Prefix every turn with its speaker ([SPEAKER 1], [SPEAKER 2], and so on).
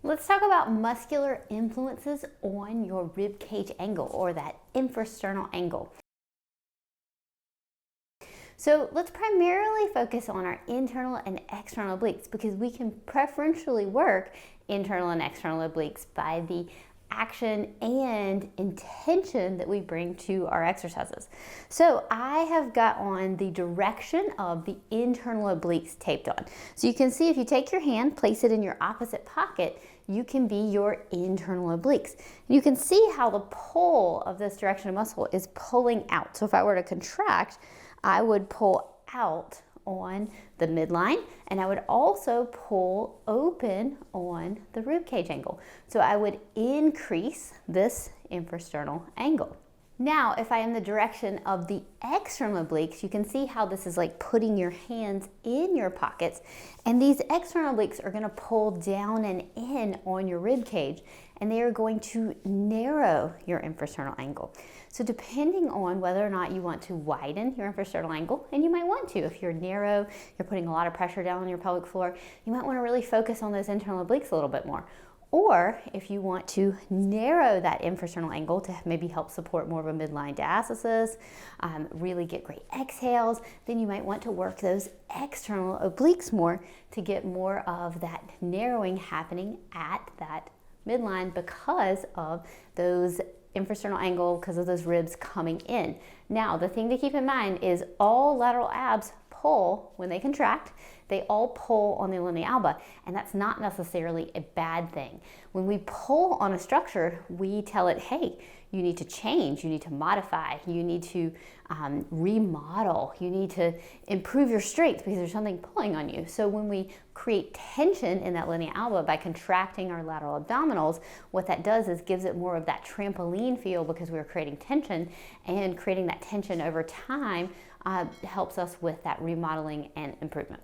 [SPEAKER 1] Let's talk about muscular influences on your rib cage angle, or that infrasternal angle. So let's primarily focus on our internal and external obliques, because we can preferentially work internal and external obliques by the action and intention that we bring to our exercises. So I have got on the direction of the internal obliques taped on. So you can see, if you take your hand, place it in your opposite pocket, you can be your internal obliques. You can see how the pull of this direction of muscle is pulling out. So if I were to contract, I would pull out on the midline, and I would also pull open on the rib cage angle. So I would increase this infrasternal angle. Now, if I am the direction of the external obliques, you can see how this is like putting your hands in your pockets, and these external obliques are going to pull down and in on your rib cage, and they are going to narrow your infrasternal angle. So depending on whether or not you want to widen your infrasternal angle, and you might want to, if you're narrow, you're putting a lot of pressure down on your pelvic floor, you might want to really focus on those internal obliques a little bit more. Or if you want to narrow that infrasternal angle to maybe help support more of a midline diastasis, really get great exhales, then you might want to work those external obliques more to get more of that narrowing happening at that midline, because of those infrasternal angle, because of those ribs coming in. Now, the thing to keep in mind is all lateral abs pull when they contract. They all pull on the linea alba, and that's not necessarily a bad thing. When we pull on a structure, we tell it, hey, you need to change, you need to modify, you need to remodel, you need to improve your strength because there's something pulling on you. So when we create tension in that linea alba by contracting our lateral abdominals, what that does is gives it more of that trampoline feel, because we're creating tension, and creating that tension over time helps us with that remodeling and improvement.